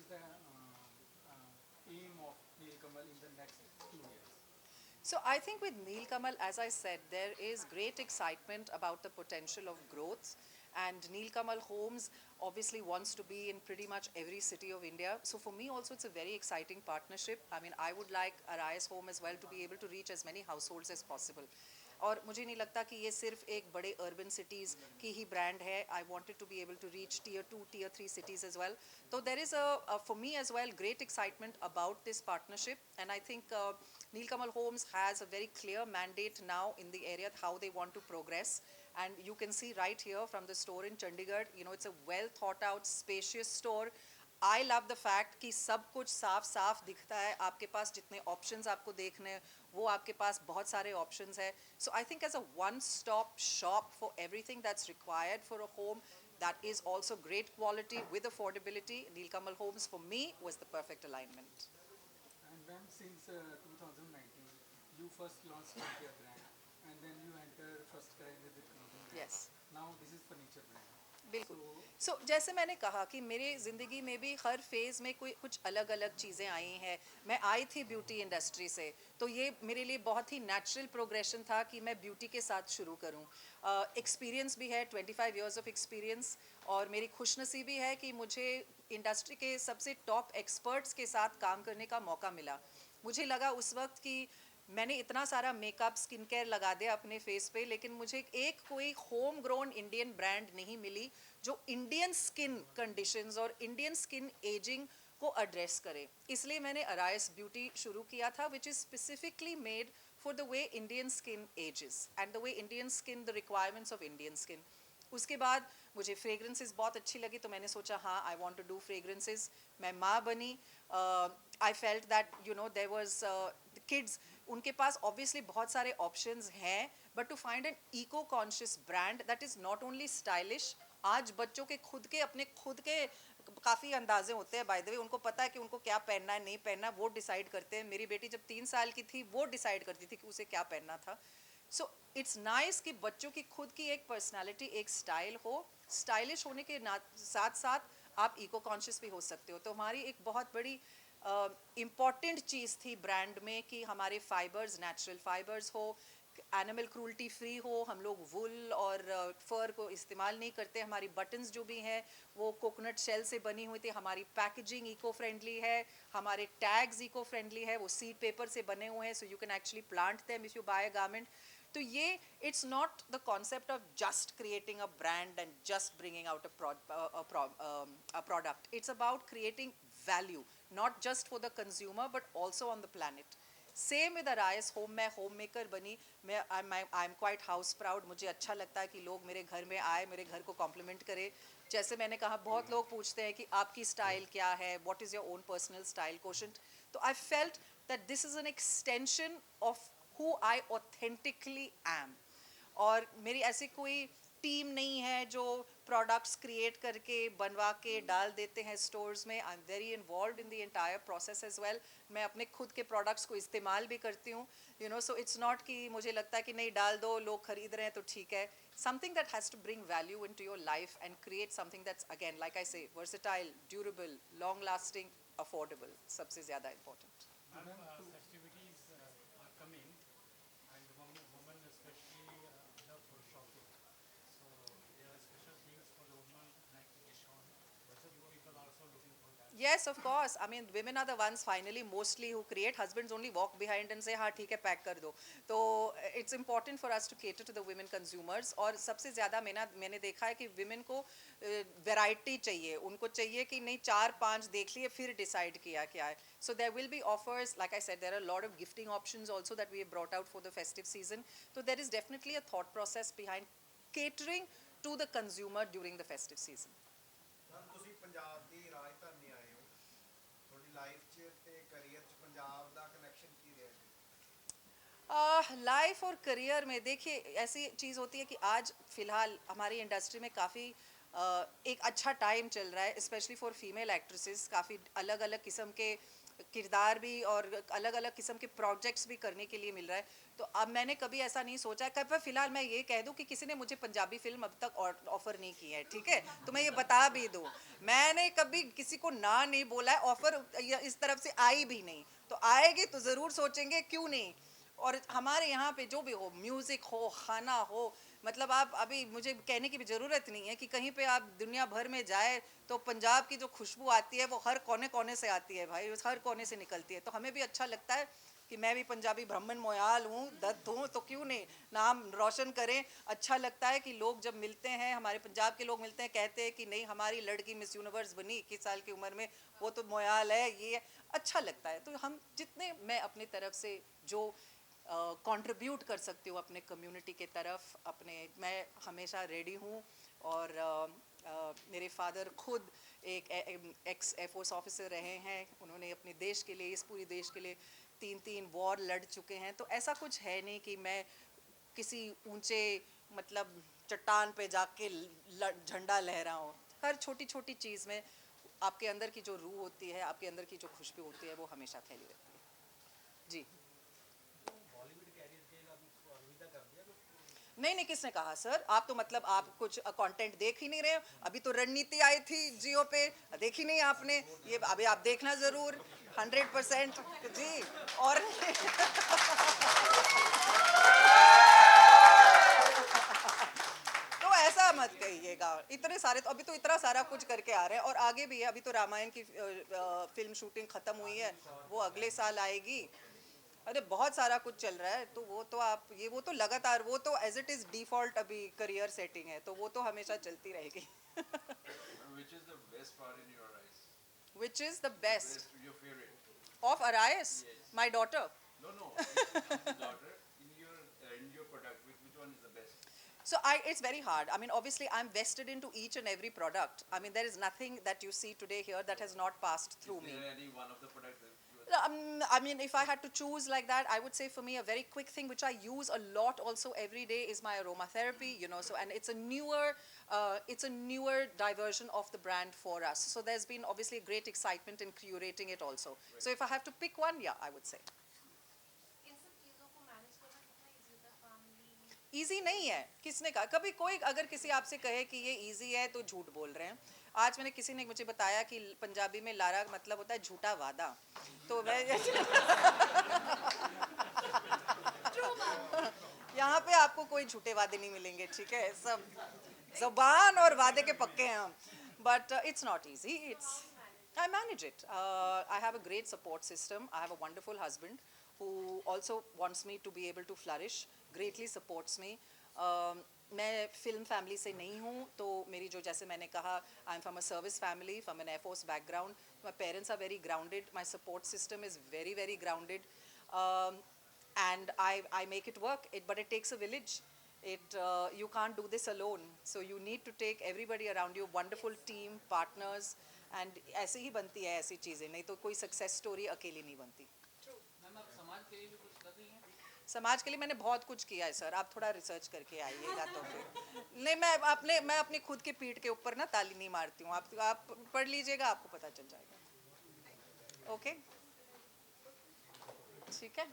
the aim of Nilkamal in the next 2 years? So I think with Nilkamal, as I said, there is great excitement about the potential of growth. And Nilkamal Homes obviously wants to be in pretty much every city of India. So for me also, it's a very exciting partnership. I mean, I would like Arise Home as well to be able to reach as many households as possible. और मुझे नहीं लगता कि ये सिर्फ एक बड़े urban cities की ही ब्रांड है. I wanted to be able to reach tier 2 tier 3 cities as well. So there is for me as well, great excitement about this partnership. And I think Nilkamal Homes has a very clear mandate now in the area how they want to progress. And you can see right here from the store in Chandigarh, it's a well thought out spacious store. I love the fact कि सब कुछ साफ साफ दिखता है. आपके पास जितने options आपको देखने हैं वो आपके पास बहुत सारे ऑप्शंस है. So I think as a one stop shop for everything that's required for a home that is also great quality with affordability, Nilkamal Homes for me was the perfect alignment. And when since 2019, you first launched skincare brand, and then you enter first cry with the clothing brand. Yes. Now this is furniture brand. बिल्कुल. So सो जैसे मैंने कहा कि मेरे ज़िंदगी में भी हर phase में कोई कुछ अलग अलग चीज़ें आई हैं. मैं आई थी ब्यूटी इंडस्ट्री से, तो ये मेरे लिए बहुत ही नेचुरल प्रोग्रेशन था कि मैं ब्यूटी के साथ शुरू करूं. एक्सपीरियंस भी है, 25 इयर्स ऑफ एक्सपीरियंस. और मेरी खुशनसीबी है कि मुझे इंडस्ट्री के सबसे टॉप एक्सपर्ट्स के साथ काम करने का मौका मिला. मुझे लगा उस वक्त कि मैंने इतना सारा मेकअप स्किन केयर लगा दिया अपने फेस पे, लेकिन मुझे एक कोई होम ग्रोन इंडियन ब्रांड नहीं मिली जो इंडियन स्किन कंडीशंस और इंडियन स्किन एजिंग को एड्रेस करे. इसलिए मैंने अराइस ब्यूटी शुरू किया था, which is specifically made for the way Indian skin ages and the way Indian skin, the requirements of Indian skin. उसके बाद मुझे फ्रेगरेंसेस बहुत अच्छी लगी, तो मैंने सोचा हाँ I want to do fragrances. मैं माँ बनी. I felt that there was kids, उनके पास ऑब्वियसली बहुत सारे ऑप्शंस हैं, but to find an eco conscious brand that is not only stylish. आज बच्चों के अपने खुद के काफ़ी अंदाजे होते हैं. बाय द वे, उनको पता है कि उनको क्या पहनना है नहीं पहनना, वो डिसाइड करते हैं. मेरी बेटी जब 3 साल की थी वो डिसाइड करती थी कि उसे क्या पहनना था. सो इट्स नाइस कि बच्चों की खुद की एक पर्सनालिटी, एक स्टाइल हो. स्टाइलिश होने के साथ साथ आप इको कॉन्शियस भी हो सकते हो. तो हमारी एक बहुत बड़ी इम्पॉर्टेंट चीज़ थी ब्रांड में कि हमारे फाइबर्स नेचुरल फाइबर्स हो, एनिमल क्रूल्टी फ्री हो. हम लोग वुल और फर को इस्तेमाल नहीं करते. हमारी बटन्स जो भी हैं वो कोकोनट शेल से बनी हुई थी. हमारी पैकेजिंग इको फ्रेंडली है. हमारे टैग्स इको फ्रेंडली है, वो सीड पेपर से बने हुए हैं. So you can actually plant them if you buy a garment. तो ये it's not the concept of just creating a brand and just bringing out a product. It's about creating value, not just for the consumer but also on the planet. Same with arise home. मैं home maker बनी. मैं I am quite house proud. मुझे अच्छा लगता है कि लोग मेरे घर में आए, मेरे घर को कॉम्प्लीमेंट करे. जैसे मैंने कहा, बहुत लोग पूछते हैं कि आपकी स्टाइल क्या है, what is your own personal style quotient. तो I felt that this is an extension of who I authentically am. और मेरी ऐसी कोई टीम नहीं है जो प्रोडक्ट्स क्रिएट करके बनवा के डाल देते हैं स्टोर्स में. I am very involve in the entire process as well. मैं अपने खुद के प्रोडक्ट्स को इस्तेमाल भी करती हूँ. सो इट्स नॉट कि मुझे लगता है कि नहीं डाल दो, लोग खरीद रहे हैं तो ठीक है. Something that has to bring value in to your life and create something that's again like I say versatile, durable, long lasting, affordable. सबसे ज़्यादा important. festivities are coming, and women especially love for shopping. So there are special things for the women like discount. You people also looking for that. Yes, of course. I mean, women are the ones finally mostly who create. Husbands only walk behind and say, हाँ ठीक है pack कर दो. तो it's important for us to cater to the women consumers. और सबसे ज़्यादा मैंने देखा है कि women को वैरायटी चाहिए. उनको चाहिए कि नहीं 4-5 देख लिए फिर डिसाइड किया क्या है. So there will be offers. Like I said, there are a lot of gifting options also that we have brought out for the festive season. So there is definitely a thought process behind catering to the consumer during the festive season. Ma'am ਤੁਸੀਂ ਪੰਜਾਬ ਦੀ ਰਾਜਧਾਨੀ ਆਏ ਹੋ, ਤੁਹਾਡੀ life 'ਚ ਤੇ career 'ਚ ਪੰਜਾਬ ਦਾ connection ਕੀ ਰਿਹਾ ਜੀ? Life और करियर में देखिए ऐसी चीज़ होती है कि आज फ़िलहाल हमारी इंडस्ट्री में काफ़ी एक अच्छा टाइम चल रहा है, स्पेशली फॉर फीमेल एक्ट्रेसेस. काफ़ी अलग अलग किस्म के किरदार भी और अलग अलग किस्म के प्रोजेक्ट्स भी करने के लिए मिल रहा है। तो अब मैंने कभी ऐसा नहीं सोचा है। पर फिलहाल मैं ये कह दूं कि किसी ने मुझे पंजाबी फिल्म अब तक ऑफर नहीं की है, ठीक है, तो मैं ये बता भी दूं, मैंने कभी किसी को ना नहीं बोला है, ऑफर इस तरफ से आई भी नहीं, तो आएगी तो ज़रूर सोचेंगे क्यों नहीं। और हमारे यहाँ पे जो भी हो, म्यूज़िक हो, खाना हो, मतलब आप अभी मुझे कहने की भी ज़रूरत नहीं है कि कहीं पे आप दुनिया भर में जाए तो पंजाब की जो खुशबू आती है वो हर कोने कोने से आती है भाई, हर कोने से निकलती है। तो हमें भी अच्छा लगता है कि मैं भी पंजाबी ब्राह्मण मोयाल हूँ, दत्त हूँ, तो क्यों नहीं नाम रोशन करें। अच्छा लगता है कि लोग जब मिलते हैं, हमारे पंजाब के लोग मिलते हैं, कहते हैं कि नहीं हमारी लड़की मिस यूनिवर्स बनी 21 साल की उम्र में, वो तो मोयाल है, ये अच्छा लगता है। तो हम जितने, मैं अपनी तरफ से जो कंट्रीब्यूट कर सकती हूँ अपने कम्युनिटी के तरफ, अपने, मैं हमेशा रेडी हूँ। और मेरे फादर खुद एक एक्स एयरफोर्स ऑफिसर रहे हैं, उन्होंने अपने देश के लिए, इस पूरी देश के लिए 3 वॉर लड़ चुके हैं। तो ऐसा कुछ है नहीं कि मैं किसी ऊंचे मतलब चट्टान पे जाके झंडा लहराऊं। हर छोटी छोटी चीज़ में आपके अंदर की जो रूह होती है, आपके अंदर की जो खुशबू होती है, वो हमेशा फैली रहती है। जी नहीं नहीं, किसने कहा सर? आप तो मतलब आप कुछ कंटेंट देख ही नहीं रहे हो। अभी तो रणनीति आई थी जियो पे, देखी नहीं आपने? ये अभी आप देखना जरूर, 100% जी। और तो ऐसा मत कहिएगा, इतने सारे तो अभी तो इतना सारा कुछ करके आ रहे हैं और आगे भी है। अभी तो रामायण की फिल्म शूटिंग खत्म हुई है, वो अगले साल आएगी। अरे बहुत सारा कुछ चल रहा है, तो वो तो आप ये, वो तो लगातार, वो तो एज इट इज डिफॉल्ट अभी करियर सेटिंग है, तो वो तो हमेशा चलती रहेगी। Which is the best part in your eyes? Which is the best Your favorite? Of arise? Yes. My daughter. No, no. It's daughter in your product. Which one is the best? So it's very hard. I mean, obviously, I'm vested into each and every product. I mean, there is nothing that you see today here that has not passed through me. Is there any one of the product that you I mean, if I had to choose like that, I would say for me a very quick thing which I use a lot also every day is my aromatherapy. You know, so and it's a newer diversion of the brand for us. So there's been obviously great excitement in curating it also. Right. So if I have to pick one, yeah, I would say. Easy नहीं है, किसने कहा? कभी कोई अगर किसी आपसे कहे कि ये ईजी है तो झूठ बोल रहे हैं। आज मैंने किसी ने मुझे बताया कि पंजाबी में लारा मतलब होता है झूठा वादा, तो मैं यहाँ पे आपको कोई झूठे वादे नहीं मिलेंगे, ठीक है, सब ज़बान और वादे के पक्के हैं हम। But it's not easy, it's I manage it. I have a great support system. I have a wonderful husband who also wants me to be able to flourish, greatly supports me. मैं film family से नहीं हूँ, तो मेरी जो, जैसे मैंने कहा, I am from a service family, from an air force background. My parents are very grounded, my support system is very very grounded, and I make it work. But it takes a village. You can't do this alone. So you need to take everybody around you, wonderful team, partners, and ऐसे ही बनती है ऐसी चीज़ें, नहीं तो कोई success story अकेली नहीं बनती। समाज के लिए मैंने बहुत कुछ किया है सर, आप थोड़ा रिसर्च करके आइएगा तो फिर। नहीं, मैं अपनी खुद के पीठ के ऊपर ना ताली नहीं मारती हूँ, आप पढ़ लीजिएगा, आपको पता चल जाएगा। ओके, ठीक है।